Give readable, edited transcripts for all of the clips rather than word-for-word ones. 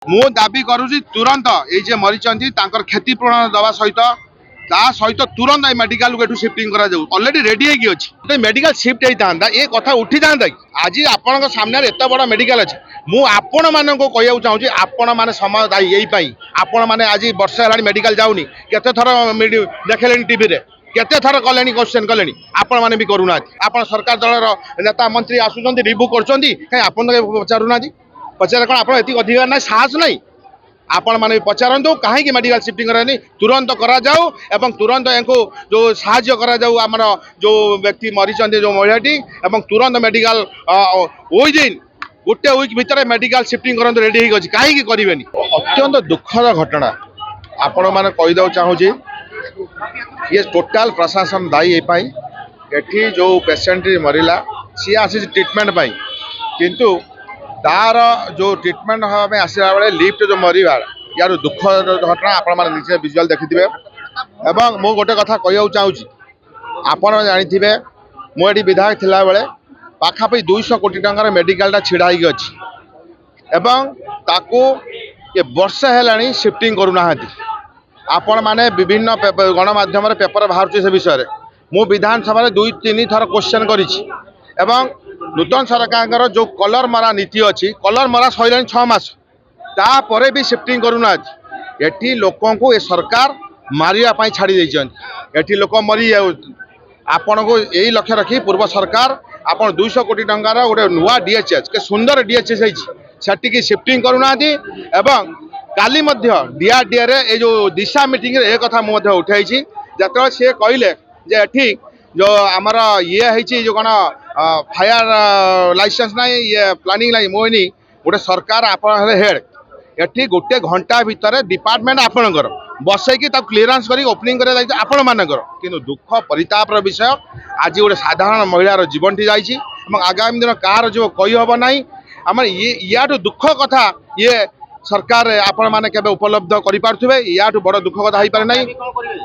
मु दाबी करुँच तुरंत ये मरीचंती क्षतिपूरण दवा सहित तुरंत मेडिकल को शिफ्टिंग अलरेडी रेडी होगी मेडिकल शिफ्ट होता ये कथा उठी था आज आपण सामने एत बड़ मेडिकल अच्छे मुझे मान कहूँ चाहूँगी आपण मैंने समय दायी यही आपण मैंने आज वर्ष है मेडिकल जाऊनी केते थर देखले टीवी रे केते थर कले क्वेश्चन कले आपण मैंने भी करूना आप सरकार दल नेता मंत्री आसुँच रिव्यू कर पचारूना पचारे कौन आप अधिकार ना साहस नहीं आपण मैंने पचारतु कहीं मेडिकल शिफ्टिंग करानी तुरंत करा जाऊ एवं तुरंत इनको जो साहाय्य करा जाऊ आमर जो व्यक्ति मरीचंती जो महिलाटी एवं तुरंत मेडिकल विदिन गोटे वीक भितर मेडिकल शिफ्टिंग करते रेडी होगी कहीं करेंगे अत्यंत दुखद घटना आपण मैंने कहीदे चाहूँगी ये टोटाल प्रशासन दायी ये जो पेसेंट मरला सी आसी ट्रिटमेंट किंतु तार जो ट्रिटमेंट में आसला बेले लिफ्ट जो मरवा यार दुख घटना आपण निजे विजुअल देखिथे एवं मु गोटे कथा कहूँ चाहूँगी आपण जानी मुझे विधायक थिला बेले पाखापाखि 200 कोटी टंकार मेडिकल छिड़ा अच्छी एवं ताकू ये वर्ष है शिफ्टिंग करूना आपण मैंने विभिन्न गणमाध्यम पेपर बाहर से विषय मु विधानसभा 2-3 थर क्वेश्चन करी नूतन सरकार जो कलर मरा नीति अच्छी कलर मरा सैला 6 मास तापर भी शिफ्टिंग करूना ये लोकों को ये सरकार मारिया छाड़ी ये लोक मरी आपण को यही लक्ष्य रखी पूर्व सरकार आपण 200 कोटी टंकार गोटे नुआ डीएचएच के सुंदर डीएचएच है शिफ्टिंग करूना एवं काली डीआरडीए रे ये जो दिशा मीटिंग रे एक कथा मुझे उठाई जो सी कहले जे जो आमर ये है जो कौन फायर लाइसेंस ना ये प्लानिंग लाई मोहनी गोटे सरकार आप हेड ये गोटे घंटा भितर डिपार्टमेंट आपणकर बसैकी क्लीयरेंस कर ओपनिंग कर आपण मानकर किंतु दुख परितापर विषय आज गोटे साधारण महिलार जीवन टी आगामी दिन कार जो कही हम ना आम या दुख कथा ये सरकार आपण मैंने केबे उपलब्ध करि पारथुबे याठू बड़ दुख कथा पारे ना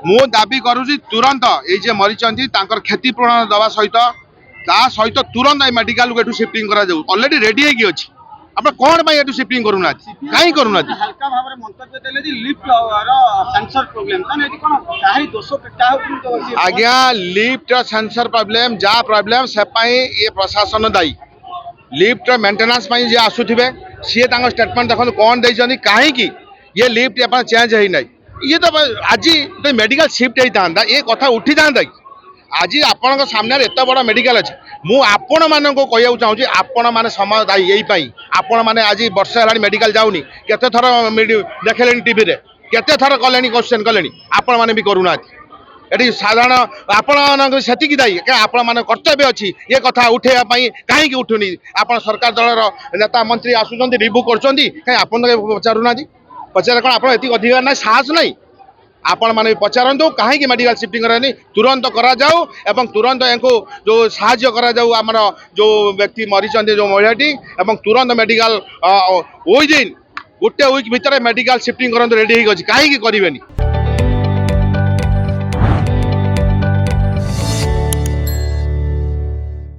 मु दाबी करुँच तुरंत ये मरीचंती क्षतिपूरण दवा सहित तुरंत मेडिकल को शिफ्टिंग अलरेडी रेडी होगी आप कौन पाई शिफ्टिंग करूना कहीं करूना हल्का भाव में मंतव्य देले जी लिफ्ट सेंसर प्रॉब्लम ताने एठी कोन काहे दोष का हो आज्ञा लिफ्ट सेंसर प्रॉब्लम जा प्रॉब्लम से पाई ये प्रशासन दायी लिफ्ट मेंटेनेंस पाई जे आसुथिबे सी स्टेटमेंट देखो कौन देइछनी काहे कि ये लिफ्ट अपन चेंज है ना ये तो आज तो मेडिकल शिफ्ट होता ये कथा उठी था आज आपण सामने एत बड़ मेडिकल अच्छे मुझे मान कहूँ चाहूँगी आपण मैंने समय दायी यही आपण मैंने आज वर्ष है मेडिकल जाऊनी केते थर देखले टीवी रे केते थर कले क्वेश्चन कले आपण मैंने भी करूना ये साधारण आपण से दायी आपण मान कर्तव्य अच्छी ये कथा उठेबाई कहीं उठुनी आप सरकार दल नेता मंत्री आसुँच रिव्यू कर पचारूना पचारे कौन आप अधिकार ना साहस नहीं आपण मैंने पचारतु कहीं मेडिकल शिफ्टिंग करानी तुरंत करा जाऊ एवं तुरंत इनको जो साहाय्य करा जाऊ आमर जो व्यक्ति मरीचंती जो महिलाटी एवं तुरंत मेडिकल विदिन गोटे वीक भितर मेडिकल शिफ्टिंग करते रेडी होगी कहीं करेंगे।